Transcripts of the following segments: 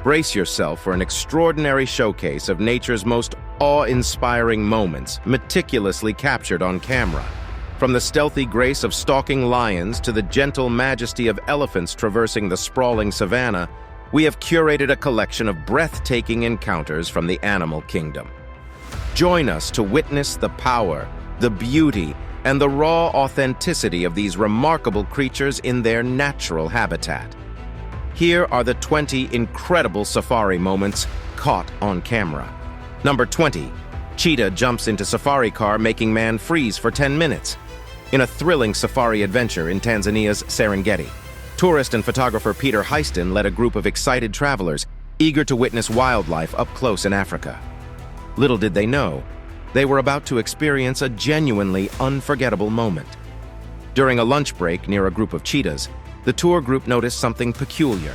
Brace yourself for an extraordinary showcase of nature's most awe-inspiring moments, meticulously captured on camera. From the stealthy grace of stalking lions to the gentle majesty of elephants traversing the sprawling savannah, we have curated a collection of breathtaking encounters from the animal kingdom. Join us to witness the power, the beauty, and the raw authenticity of these remarkable creatures in their natural habitat. Here are the 20 incredible safari moments caught on camera. Number 20. Cheetah jumps into safari car, making man freeze for 10 minutes. In a thrilling safari adventure in Tanzania's Serengeti, tourist and photographer Peter Heiston led a group of excited travelers, eager to witness wildlife up close in Africa. Little did they know, they were about to experience a genuinely unforgettable moment. During a lunch break near a group of cheetahs, the tour group noticed something peculiar.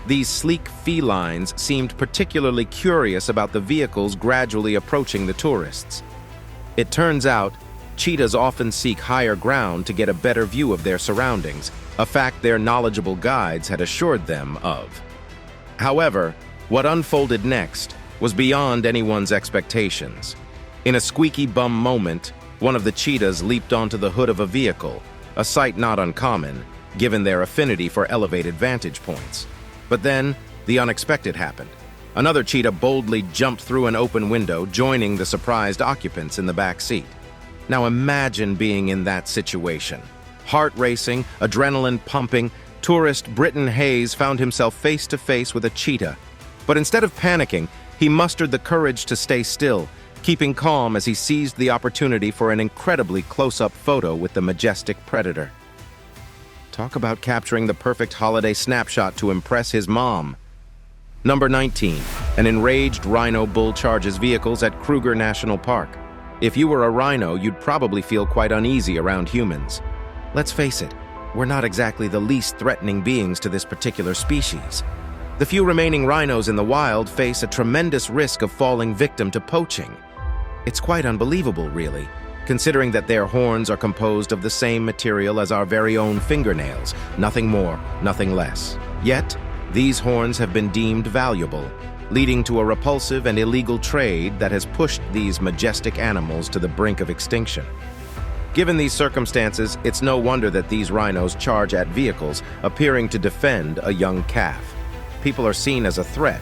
These sleek felines seemed particularly curious about the vehicles gradually approaching the tourists. It turns out, cheetahs often seek higher ground to get a better view of their surroundings, a fact their knowledgeable guides had assured them of. However, what unfolded next was beyond anyone's expectations. In a squeaky bum moment, one of the cheetahs leaped onto the hood of a vehicle, a sight not uncommon, given their affinity for elevated vantage points. But then, the unexpected happened. Another cheetah boldly jumped through an open window, joining the surprised occupants in the back seat. Now imagine being in that situation. Heart racing, adrenaline pumping, tourist Britton Hayes found himself face to face with a cheetah. But instead of panicking, he mustered the courage to stay still, keeping calm as he seized the opportunity for an incredibly close-up photo with the majestic predator. Talk about capturing the perfect holiday snapshot to impress his mom. Number 19. An enraged rhino bull charges vehicles at Kruger National Park. If you were a rhino, you'd probably feel quite uneasy around humans. Let's face it, we're not exactly the least threatening beings to this particular species. The few remaining rhinos in the wild face a tremendous risk of falling victim to poaching. It's quite unbelievable, really, considering that their horns are composed of the same material as our very own fingernails, nothing more, nothing less. Yet, these horns have been deemed valuable, leading to a repulsive and illegal trade that has pushed these majestic animals to the brink of extinction. Given these circumstances, it's no wonder that these rhinos charge at vehicles, appearing to defend a young calf. People are seen as a threat,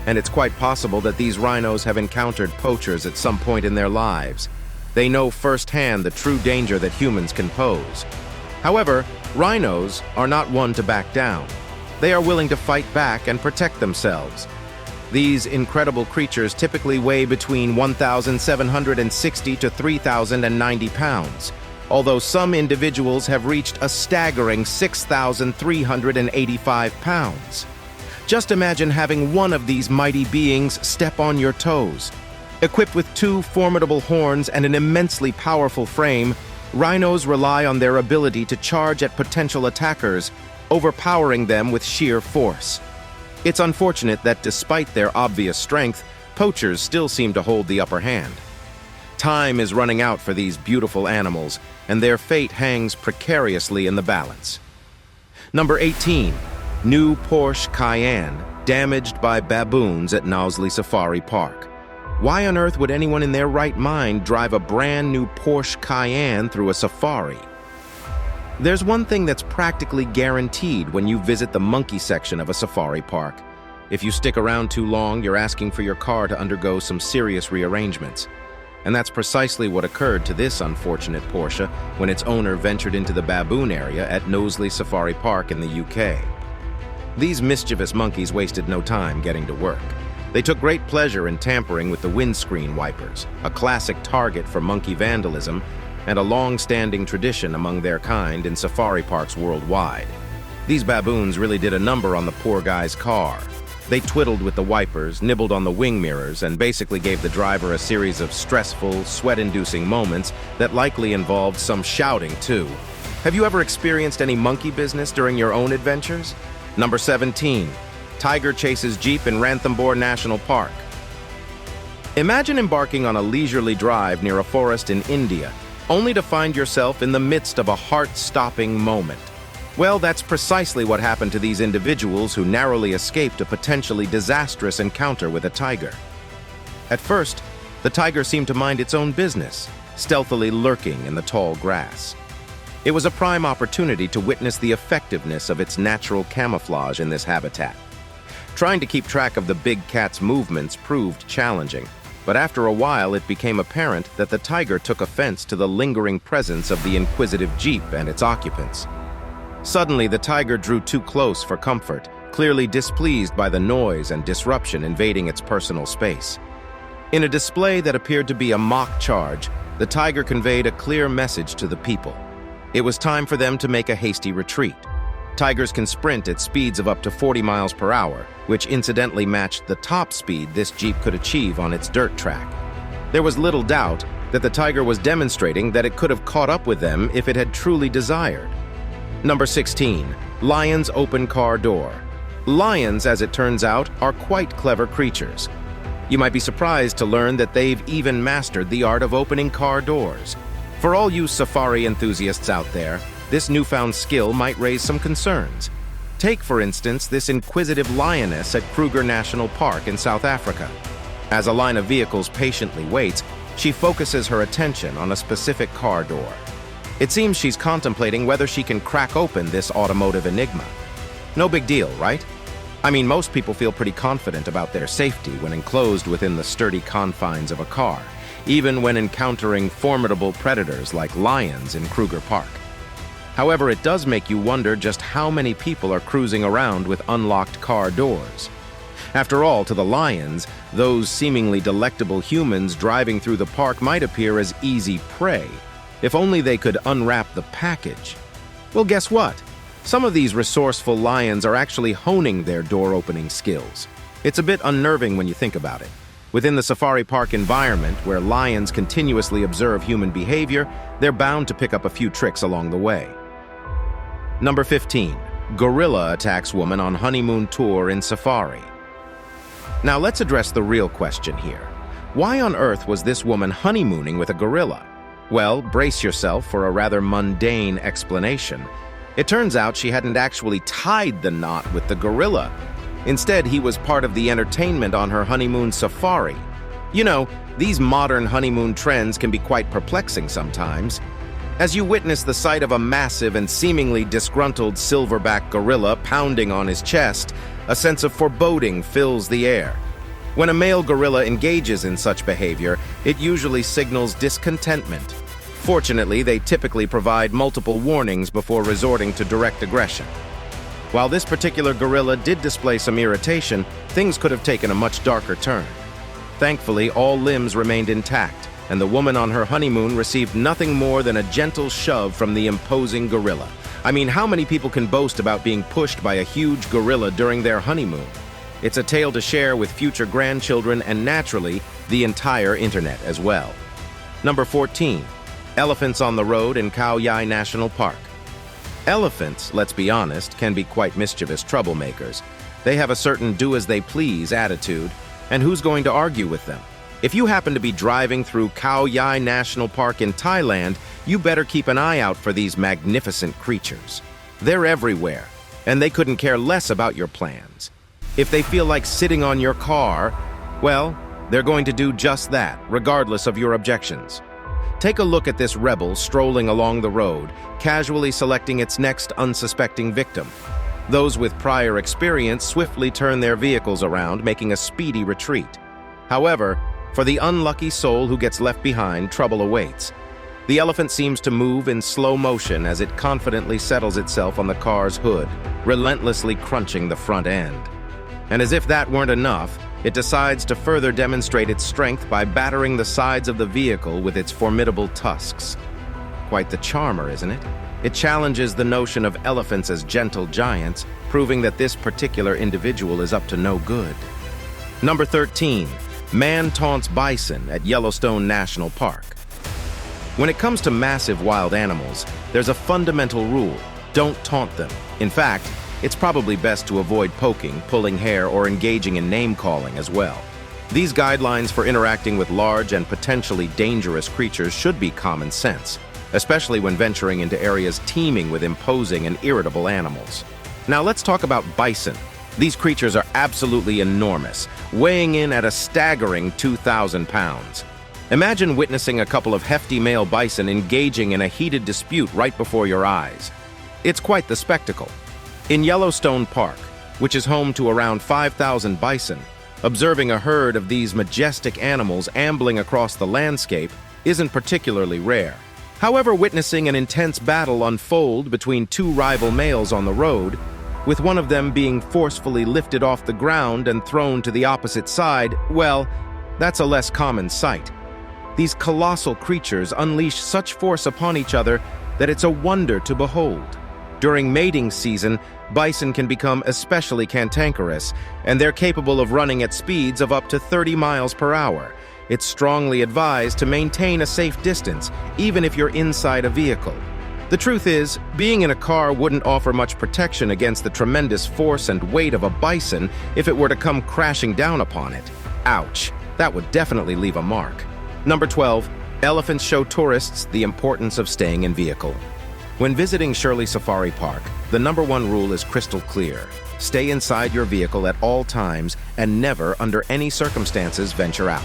and it's quite possible that these rhinos have encountered poachers at some point in their lives. They know firsthand the true danger that humans can pose. However, rhinos are not one to back down. They are willing to fight back and protect themselves. These incredible creatures typically weigh between 1,760 to 3,090 pounds, although some individuals have reached a staggering 6,385 pounds. Just imagine having one of these mighty beings step on your toes. Equipped with two formidable horns and an immensely powerful frame, rhinos rely on their ability to charge at potential attackers, overpowering them with sheer force. It's unfortunate that despite their obvious strength, poachers still seem to hold the upper hand. Time is running out for these beautiful animals, and their fate hangs precariously in the balance. Number 18. New Porsche Cayenne, damaged by baboons at Knowsley Safari Park. Why on earth would anyone in their right mind drive a brand new Porsche Cayenne through a safari? There's one thing that's practically guaranteed when you visit the monkey section of a safari park. If you stick around too long, you're asking for your car to undergo some serious rearrangements. And that's precisely what occurred to this unfortunate Porsche when its owner ventured into the baboon area at Knowsley Safari Park in the UK. These mischievous monkeys wasted no time getting to work. They took great pleasure in tampering with the windscreen wipers, a classic target for monkey vandalism and a long-standing tradition among their kind in safari parks worldwide. These baboons really did a number on the poor guy's car. They twiddled with the wipers, nibbled on the wing mirrors, and basically gave the driver a series of stressful, sweat-inducing moments that likely involved some shouting, too. Have you ever experienced any monkey business during your own adventures? Number 17. Tiger chases Jeep in Ranthambore National Park. Imagine embarking on a leisurely drive near a forest in India, only to find yourself in the midst of a heart-stopping moment. Well, that's precisely what happened to these individuals who narrowly escaped a potentially disastrous encounter with a tiger. At first, the tiger seemed to mind its own business, stealthily lurking in the tall grass. It was a prime opportunity to witness the effectiveness of its natural camouflage in this habitat. Trying to keep track of the big cat's movements proved challenging, but after a while it became apparent that the tiger took offense to the lingering presence of the inquisitive Jeep and its occupants. Suddenly, the tiger drew too close for comfort, clearly displeased by the noise and disruption invading its personal space. In a display that appeared to be a mock charge, the tiger conveyed a clear message to the people. It was time for them to make a hasty retreat. Tigers can sprint at speeds of up to 40 miles per hour, which incidentally matched the top speed this Jeep could achieve on its dirt track. There was little doubt that the tiger was demonstrating that it could have caught up with them if it had truly desired. Number 16. Lions open car door. Lions, as it turns out, are quite clever creatures. You might be surprised to learn that they've even mastered the art of opening car doors. For all you safari enthusiasts out there, this newfound skill might raise some concerns. Take, for instance, this inquisitive lioness at Kruger National Park in South Africa. As a line of vehicles patiently waits, she focuses her attention on a specific car door. It seems she's contemplating whether she can crack open this automotive enigma. No big deal, right? I mean, most people feel pretty confident about their safety when enclosed within the sturdy confines of a car, even when encountering formidable predators like lions in Kruger Park. However, it does make you wonder just how many people are cruising around with unlocked car doors. After all, to the lions, those seemingly delectable humans driving through the park might appear as easy prey, if only they could unwrap the package. Well, guess what? Some of these resourceful lions are actually honing their door-opening skills. It's a bit unnerving when you think about it. Within the safari park environment, where lions continuously observe human behavior, they're bound to pick up a few tricks along the way. Number 15. Gorilla attacks woman on honeymoon tour in safari. Now let's address the real question here. Why on earth was this woman honeymooning with a gorilla? Well, brace yourself for a rather mundane explanation. It turns out she hadn't actually tied the knot with the gorilla. Instead, he was part of the entertainment on her honeymoon safari. You know, these modern honeymoon trends can be quite perplexing sometimes. As you witness the sight of a massive and seemingly disgruntled silverback gorilla pounding on his chest, a sense of foreboding fills the air. When a male gorilla engages in such behavior, it usually signals discontentment. Fortunately, they typically provide multiple warnings before resorting to direct aggression. While this particular gorilla did display some irritation, things could have taken a much darker turn. Thankfully, all limbs remained intact, and the woman on her honeymoon received nothing more than a gentle shove from the imposing gorilla. I mean, how many people can boast about being pushed by a huge gorilla during their honeymoon? It's a tale to share with future grandchildren and, naturally, the entire internet as well. Number 14. Elephants on the road in Kauai National Park. Elephants, let's be honest, can be quite mischievous troublemakers. They have a certain do-as-they-please attitude, and who's going to argue with them? If you happen to be driving through Kauai National Park in Thailand, you better keep an eye out for these magnificent creatures. They're everywhere, and they couldn't care less about your plans. If they feel like sitting on your car, well, they're going to do just that, regardless of your objections. Take a look at this rebel strolling along the road, casually selecting its next unsuspecting victim. Those with prior experience swiftly turn their vehicles around, making a speedy retreat. However, for the unlucky soul who gets left behind, trouble awaits. The elephant seems to move in slow motion as it confidently settles itself on the car's hood, relentlessly crunching the front end. And as if that weren't enough, it decides to further demonstrate its strength by battering the sides of the vehicle with its formidable tusks. Quite the charmer, isn't it? It challenges the notion of elephants as gentle giants, proving that this particular individual is up to no good. Number 13. Man taunts bison at Yellowstone National Park. When it comes to massive wild animals, there's a fundamental rule: don't taunt them. In fact, it's probably best to avoid poking, pulling hair, or engaging in name-calling as well. These guidelines for interacting with large and potentially dangerous creatures should be common sense. especially when venturing into areas teeming with imposing and irritable animals. Now let's talk about bison. These creatures are absolutely enormous, weighing in at a staggering 2,000 pounds. Imagine witnessing a couple of hefty male bison engaging in a heated dispute right before your eyes. It's quite the spectacle. In Yellowstone Park, which is home to around 5,000 bison, observing a herd of these majestic animals ambling across the landscape isn't particularly rare. However, witnessing an intense battle unfold between two rival males on the road, with one of them being forcefully lifted off the ground and thrown to the opposite side, well, that's a less common sight. These colossal creatures unleash such force upon each other that it's a wonder to behold. During mating season, bison can become especially cantankerous, and they're capable of running at speeds of up to 30 miles per hour. It's strongly advised to maintain a safe distance, even if you're inside a vehicle. The truth is, being in a car wouldn't offer much protection against the tremendous force and weight of a bison if it were to come crashing down upon it. Ouch, that would definitely leave a mark. Number 12, elephants show tourists the importance of staying in vehicle. When visiting Shirley Safari Park, the number one rule is crystal clear. Stay inside your vehicle at all times and never, under any circumstances, venture out.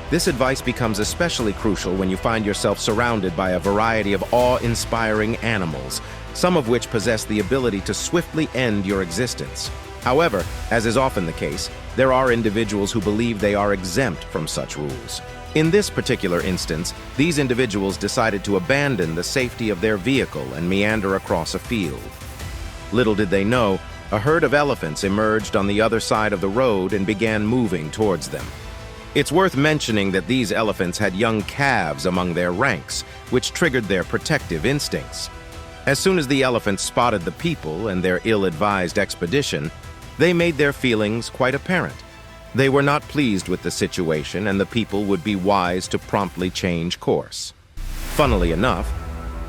This advice becomes especially crucial when you find yourself surrounded by a variety of awe-inspiring animals, some of which possess the ability to swiftly end your existence. However, as is often the case, there are individuals who believe they are exempt from such rules. In this particular instance, these individuals decided to abandon the safety of their vehicle and meander across a field. Little did they know, a herd of elephants emerged on the other side of the road and began moving towards them. It's worth mentioning that these elephants had young calves among their ranks, which triggered their protective instincts. As soon as the elephants spotted the people and their ill-advised expedition, they made their feelings quite apparent. They were not pleased with the situation, and the people would be wise to promptly change course. Funnily enough,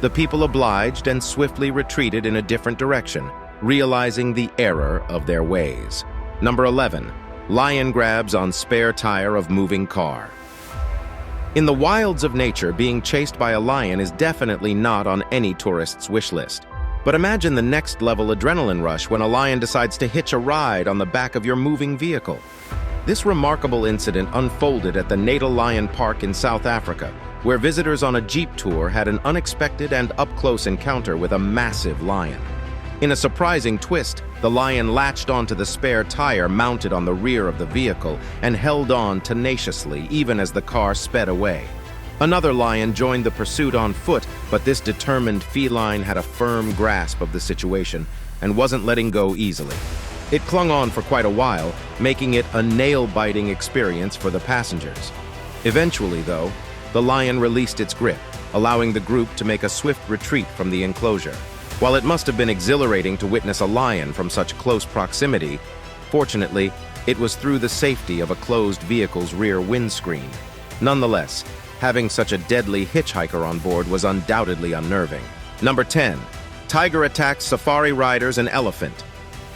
the people obliged and swiftly retreated in a different direction, realizing the error of their ways. Number 11. Lion grabs on spare tire of moving car. In the wilds of nature, being chased by a lion is definitely not on any tourist's wish list. But imagine the next level adrenaline rush when a lion decides to hitch a ride on the back of your moving vehicle. This remarkable incident unfolded at the Natal Lion Park in South Africa, where visitors on a jeep tour had an unexpected and up-close encounter with a massive lion. In a surprising twist, the lion latched onto the spare tire mounted on the rear of the vehicle and held on tenaciously even as the car sped away. Another lion joined the pursuit on foot, but this determined feline had a firm grasp of the situation and wasn't letting go easily. It clung on for quite a while, making it a nail-biting experience for the passengers. Eventually, though, the lion released its grip, allowing the group to make a swift retreat from the enclosure. While it must have been exhilarating to witness a lion from such close proximity, fortunately, it was through the safety of a closed vehicle's rear windscreen. Nonetheless, having such a deadly hitchhiker on board was undoubtedly unnerving. Number 10. Tiger attacks safari riders and elephant.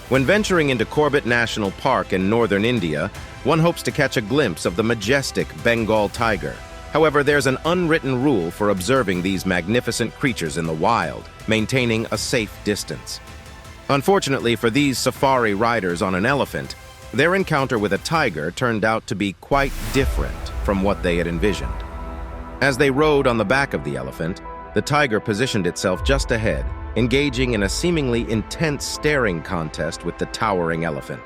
When venturing into Corbett National Park in northern India, one hopes to catch a glimpse of the majestic Bengal tiger. However, there's an unwritten rule for observing these magnificent creatures in the wild, maintaining a safe distance. Unfortunately for these safari riders on an elephant, their encounter with a tiger turned out to be quite different from what they had envisioned. As they rode on the back of the elephant, the tiger positioned itself just ahead, engaging in a seemingly intense staring contest with the towering elephant.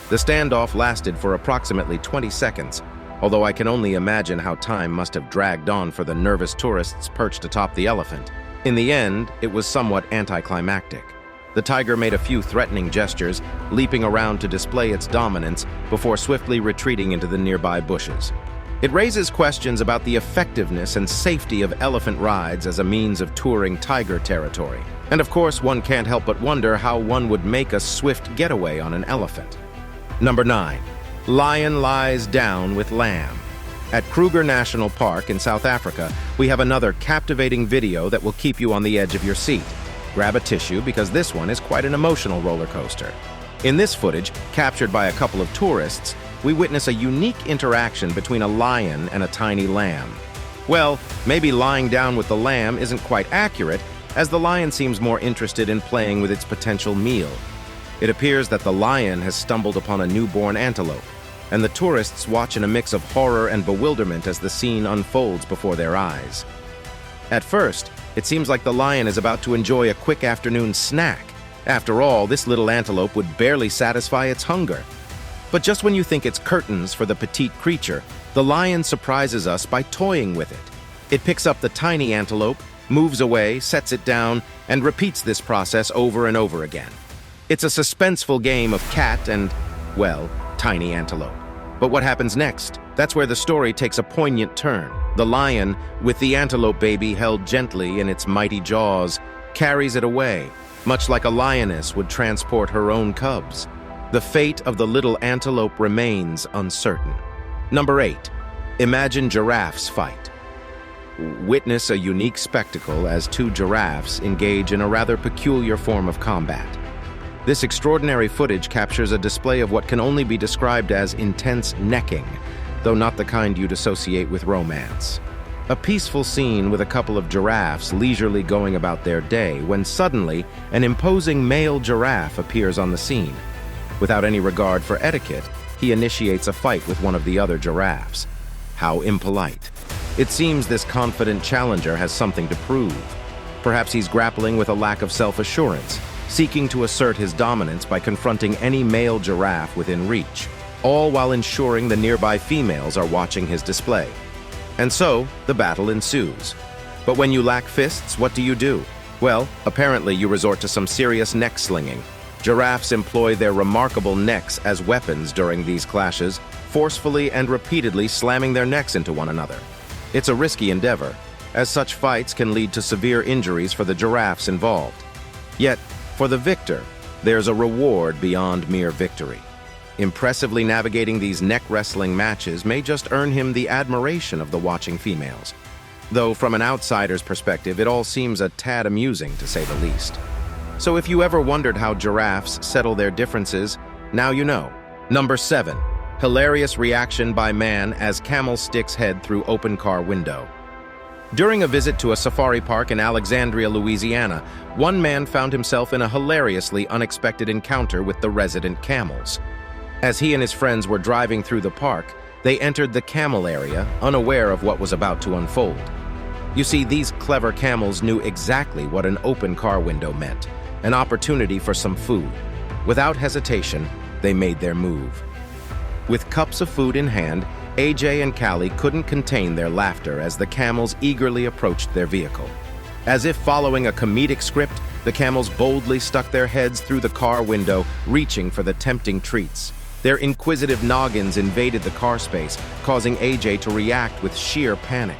The standoff lasted for approximately 20 seconds, although I can only imagine how time must have dragged on for the nervous tourists perched atop the elephant. In the end, it was somewhat anticlimactic. The tiger made a few threatening gestures, leaping around to display its dominance before swiftly retreating into the nearby bushes. It raises questions about the effectiveness and safety of elephant rides as a means of touring tiger territory. And of course, one can't help but wonder how one would make a swift getaway on an elephant. Number 9. Lion lies down with lamb. At Kruger National Park in South Africa, we have another captivating video that will keep you on the edge of your seat. Grab a tissue because this one is quite an emotional roller coaster. In this footage, captured by a couple of tourists, we witness a unique interaction between a lion and a tiny lamb. Well, maybe lying down with the lamb isn't quite accurate, as the lion seems more interested in playing with its potential meal. It appears that the lion has stumbled upon a newborn antelope, and the tourists watch in a mix of horror and bewilderment as the scene unfolds before their eyes. At first, it seems like the lion is about to enjoy a quick afternoon snack. After all, this little antelope would barely satisfy its hunger. But just when you think it's curtains for the petite creature, the lion surprises us by toying with it. It picks up the tiny antelope, moves away, sets it down, and repeats this process over and over again. It's a suspenseful game of cat and, well, tiny antelope. But what happens next? That's where the story takes a poignant turn. The lion, with the antelope baby held gently in its mighty jaws, carries it away, much like a lioness would transport her own cubs. The fate of the little antelope remains uncertain. Number 8. Imagine giraffes fight. Witness a unique spectacle as two giraffes engage in a rather peculiar form of combat. This extraordinary footage captures a display of what can only be described as intense necking, though not the kind you'd associate with romance. A peaceful scene with a couple of giraffes leisurely going about their day when suddenly an imposing male giraffe appears on the scene. Without any regard for etiquette, he initiates a fight with one of the other giraffes. How impolite. It seems this confident challenger has something to prove. Perhaps he's grappling with a lack of self-assurance, seeking to assert his dominance by confronting any male giraffe within reach, all while ensuring the nearby females are watching his display. And so, the battle ensues. But when you lack fists, what do? Well, apparently you resort to some serious neck slinging. Giraffes employ their remarkable necks as weapons during these clashes, forcefully and repeatedly slamming their necks into one another. It's a risky endeavor, as such fights can lead to severe injuries for the giraffes involved. Yet, for the victor, there's a reward beyond mere victory. Impressively navigating these neck-wrestling matches may just earn him the admiration of the watching females. Though from an outsider's perspective, it all seems a tad amusing, to say the least. So if you ever wondered how giraffes settle their differences, now you know. Number 7. Hilarious reaction by man as camel sticks head through open car window. During a visit to a safari park in Alexandria, Louisiana, one man found himself in a hilariously unexpected encounter with the resident camels. As he and his friends were driving through the park, they entered the camel area, unaware of what was about to unfold. You see, these clever camels knew exactly what an open car window meant, an opportunity for some food. Without hesitation, they made their move. With cups of food in hand, AJ and Callie couldn't contain their laughter as the camels eagerly approached their vehicle. As if following a comedic script, the camels boldly stuck their heads through the car window, reaching for the tempting treats. Their inquisitive noggins invaded the car space, causing AJ to react with sheer panic.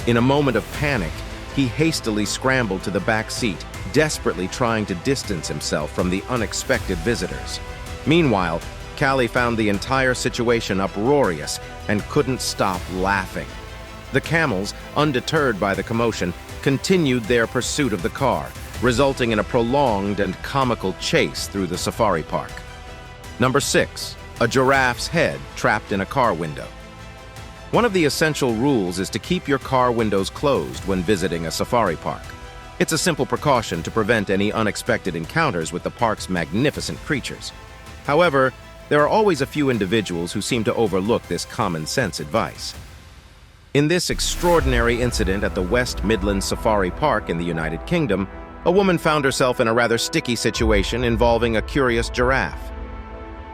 In a moment of panic, he hastily scrambled to the back seat, desperately trying to distance himself from the unexpected visitors. Meanwhile, Callie found the entire situation uproarious and couldn't stop laughing. The camels, undeterred by the commotion, continued their pursuit of the car, resulting in a prolonged and comical chase through the safari park. Number 6. A giraffe's head trapped in a car window. One of the essential rules is to keep your car windows closed when visiting a safari park. It's a simple precaution to prevent any unexpected encounters with the park's magnificent creatures. However, there are always a few individuals who seem to overlook this common-sense advice. In this extraordinary incident at the West Midlands Safari Park in the United Kingdom, a woman found herself in a rather sticky situation involving a curious giraffe.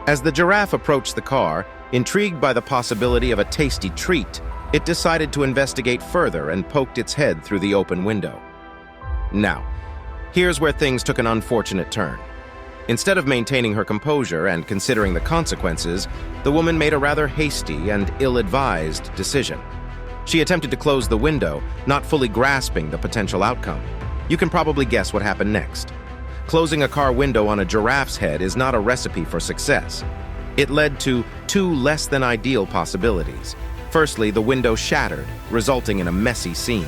As the giraffe approached the car, intrigued by the possibility of a tasty treat, it decided to investigate further and poked its head through the open window. Now, here's where things took an unfortunate turn. Instead of maintaining her composure and considering the consequences, the woman made a rather hasty and ill-advised decision. She attempted to close the window, not fully grasping the potential outcome. You can probably guess what happened next. Closing a car window on a giraffe's head is not a recipe for success. It led to two less than ideal possibilities. Firstly, the window shattered, resulting in a messy scene.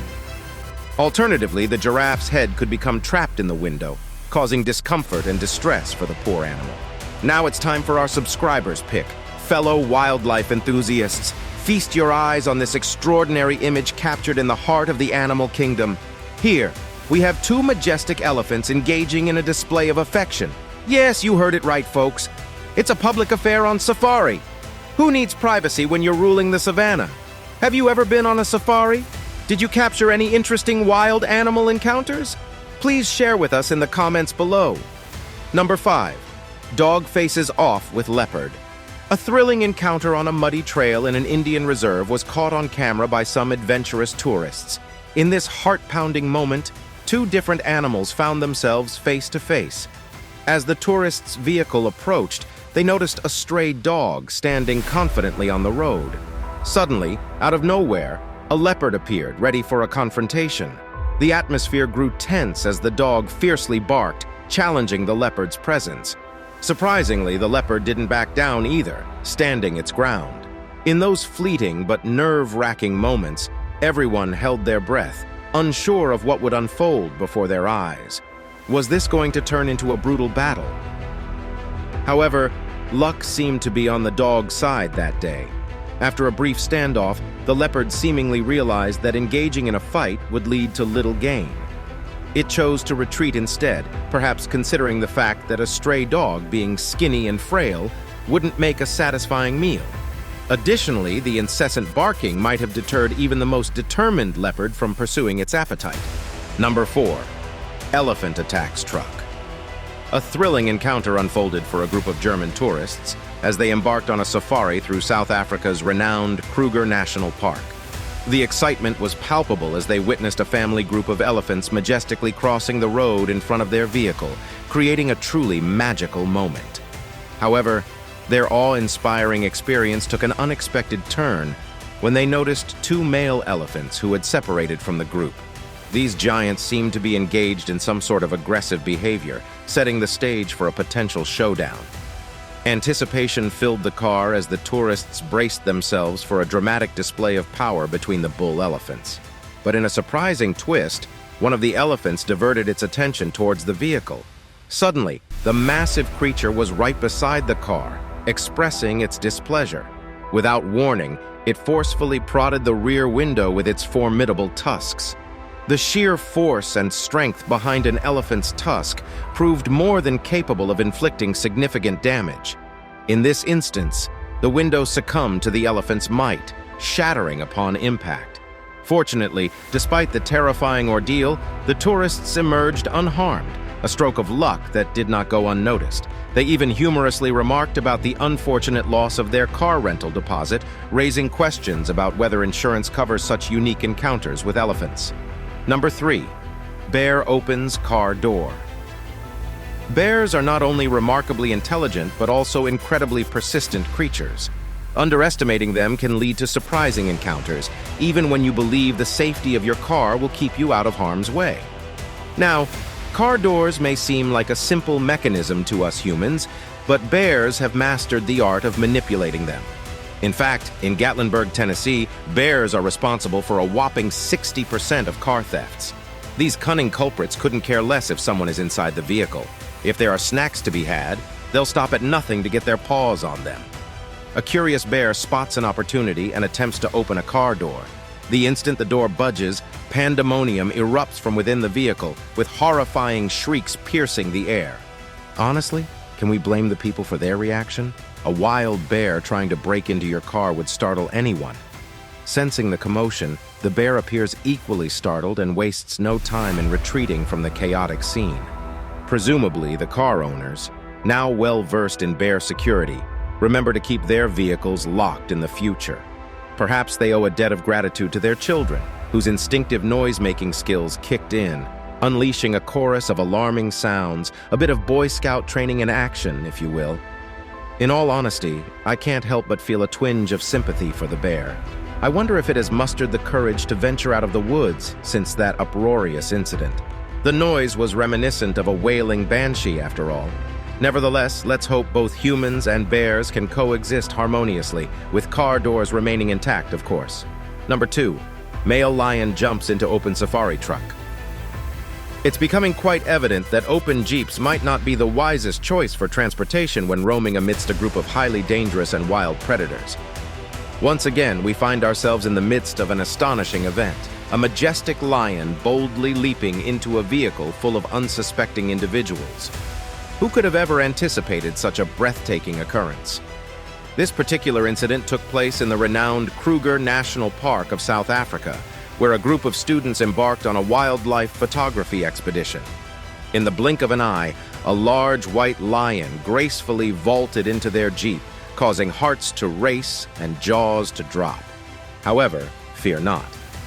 Alternatively, the giraffe's head could become trapped in the window, causing discomfort and distress for the poor animal. Now it's time for our subscribers' pick. Fellow wildlife enthusiasts, Feast your eyes on this extraordinary image captured in the heart of the animal kingdom. Here, we have two majestic elephants engaging in a display of affection. Yes, you heard it right, folks. It's a public affair on safari. Who needs privacy when you're ruling the savannah? Have you ever been on a safari? Did you capture any interesting wild animal encounters? Please share with us in the comments below. Number 5. Dog faces off with leopard. A thrilling encounter on a muddy trail in an Indian reserve was caught on camera by some adventurous tourists. In this heart-pounding moment, two different animals found themselves face to face. As the tourists' vehicle approached, they noticed a stray dog standing confidently on the road. Suddenly, out of nowhere, a leopard appeared, ready for a confrontation. The atmosphere grew tense as the dog fiercely barked, challenging the leopard's presence. Surprisingly, the leopard didn't back down either, standing its ground. In those fleeting but nerve-wracking moments, everyone held their breath, unsure of what would unfold before their eyes. Was this going to turn into a brutal battle? However, luck seemed to be on the dog's side that day. After a brief standoff, the leopard seemingly realized that engaging in a fight would lead to little gain. It chose to retreat instead, perhaps considering the fact that a stray dog, being skinny and frail, wouldn't make a satisfying meal. Additionally, the incessant barking might have deterred even the most determined leopard from pursuing its appetite. Number 4. Elephant attacks truck. A thrilling encounter unfolded for a group of German tourists as they embarked on a safari through South Africa's renowned Kruger National Park. The excitement was palpable as they witnessed a family group of elephants majestically crossing the road in front of their vehicle, creating a truly magical moment. However, their awe-inspiring experience took an unexpected turn when they noticed two male elephants who had separated from the group. These giants seemed to be engaged in some sort of aggressive behavior, setting the stage for a potential showdown. Anticipation filled the car as the tourists braced themselves for a dramatic display of power between the bull elephants. But in a surprising twist, one of the elephants diverted its attention towards the vehicle. Suddenly, the massive creature was right beside the car, expressing its displeasure. Without warning, it forcefully prodded the rear window with its formidable tusks. The sheer force and strength behind an elephant's tusk proved more than capable of inflicting significant damage. In this instance, the window succumbed to the elephant's might, shattering upon impact. Fortunately, despite the terrifying ordeal, the tourists emerged unharmed, a stroke of luck that did not go unnoticed. They even humorously remarked about the unfortunate loss of their car rental deposit, raising questions about whether insurance covers such unique encounters with elephants. Number 3. Bear opens car door. Bears are not only remarkably intelligent, but also incredibly persistent creatures. Underestimating them can lead to surprising encounters, even when you believe the safety of your car will keep you out of harm's way. Now, car doors may seem like a simple mechanism to us humans, but bears have mastered the art of manipulating them. In fact, in Gatlinburg, Tennessee, bears are responsible for a whopping 60% of car thefts. These cunning culprits couldn't care less if someone is inside the vehicle. If there are snacks to be had, they'll stop at nothing to get their paws on them. A curious bear spots an opportunity and attempts to open a car door. The instant the door budges, pandemonium erupts from within the vehicle, with horrifying shrieks piercing the air. Honestly, can we blame the people for their reaction? A wild bear trying to break into your car would startle anyone. Sensing the commotion, the bear appears equally startled and wastes no time in retreating from the chaotic scene. Presumably, the car owners, now well-versed in bear security, remember to keep their vehicles locked in the future. Perhaps they owe a debt of gratitude to their children, whose instinctive noise-making skills kicked in, unleashing a chorus of alarming sounds, a bit of Boy Scout training in action, if you will. In all honesty, I can't help but feel a twinge of sympathy for the bear. I wonder if it has mustered the courage to venture out of the woods since that uproarious incident. The noise was reminiscent of a wailing banshee, after all. Nevertheless, let's hope both humans and bears can coexist harmoniously, with car doors remaining intact, of course. Number 2. Male lion jumps into open safari truck. It's becoming quite evident that open jeeps might not be the wisest choice for transportation when roaming amidst a group of highly dangerous and wild predators. Once again, we find ourselves in the midst of an astonishing event. A majestic lion boldly leaping into a vehicle full of unsuspecting individuals. Who could have ever anticipated such a breathtaking occurrence? This particular incident took place in the renowned Kruger National Park of South Africa, where a group of students embarked on a wildlife photography expedition. In the blink of an eye, a large white lion gracefully vaulted into their jeep, causing hearts to race and jaws to drop. However, fear not,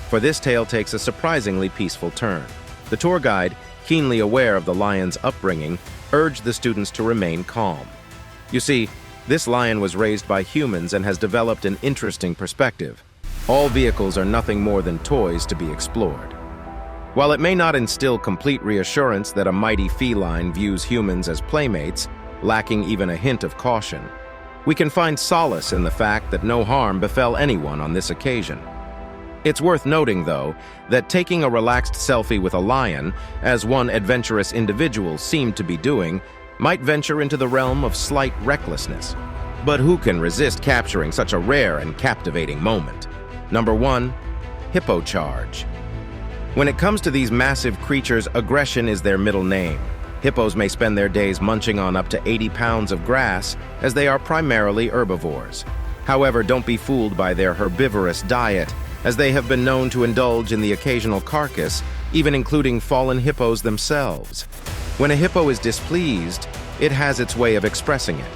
for this tale takes a surprisingly peaceful turn. The tour guide, keenly aware of the lion's upbringing, urged the students to remain calm. You see, this lion was raised by humans and has developed an interesting perspective. All vehicles are nothing more than toys to be explored. While it may not instill complete reassurance that a mighty feline views humans as playmates, lacking even a hint of caution, we can find solace in the fact that no harm befell anyone on this occasion. It's worth noting, though, that taking a relaxed selfie with a lion, as one adventurous individual seemed to be doing, might venture into the realm of slight recklessness. But who can resist capturing such a rare and captivating moment? Number 1. Hippo charge. When it comes to these massive creatures, aggression is their middle name. Hippos may spend their days munching on up to 80 pounds of grass, as they are primarily herbivores. However, don't be fooled by their herbivorous diet, as they have been known to indulge in the occasional carcass, even including fallen hippos themselves. When a hippo is displeased, it has its way of expressing it.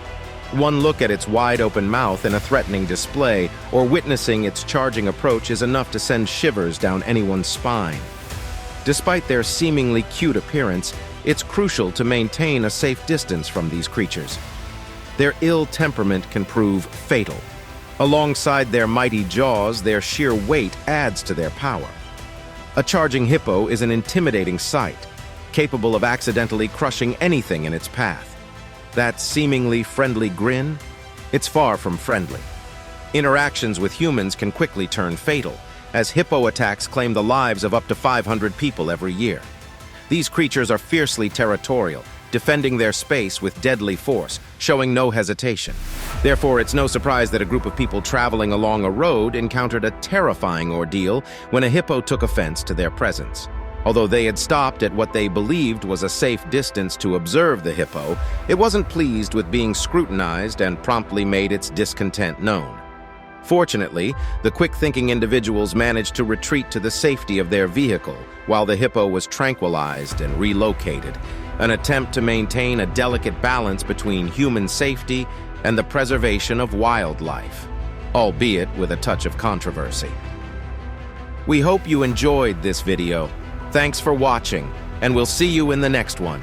One look at its wide-open mouth in a threatening display, or witnessing its charging approach is enough to send shivers down anyone's spine. Despite their seemingly cute appearance, it's crucial to maintain a safe distance from these creatures. Their ill temperament can prove fatal. Alongside their mighty jaws, their sheer weight adds to their power. A charging hippo is an intimidating sight, capable of accidentally crushing anything in its path. That seemingly friendly grin? It's far from friendly. Interactions with humans can quickly turn fatal, as hippo attacks claim the lives of up to 500 people every year. These creatures are fiercely territorial, defending their space with deadly force, showing no hesitation. Therefore, it's no surprise that a group of people traveling along a road encountered a terrifying ordeal when a hippo took offense to their presence. Although they had stopped at what they believed was a safe distance to observe the hippo, it wasn't pleased with being scrutinized and promptly made its discontent known. Fortunately, the quick-thinking individuals managed to retreat to the safety of their vehicle while the hippo was tranquilized and relocated, an attempt to maintain a delicate balance between human safety and the preservation of wildlife, albeit with a touch of controversy. We hope you enjoyed this video. Thanks for watching, and we'll see you in the next one.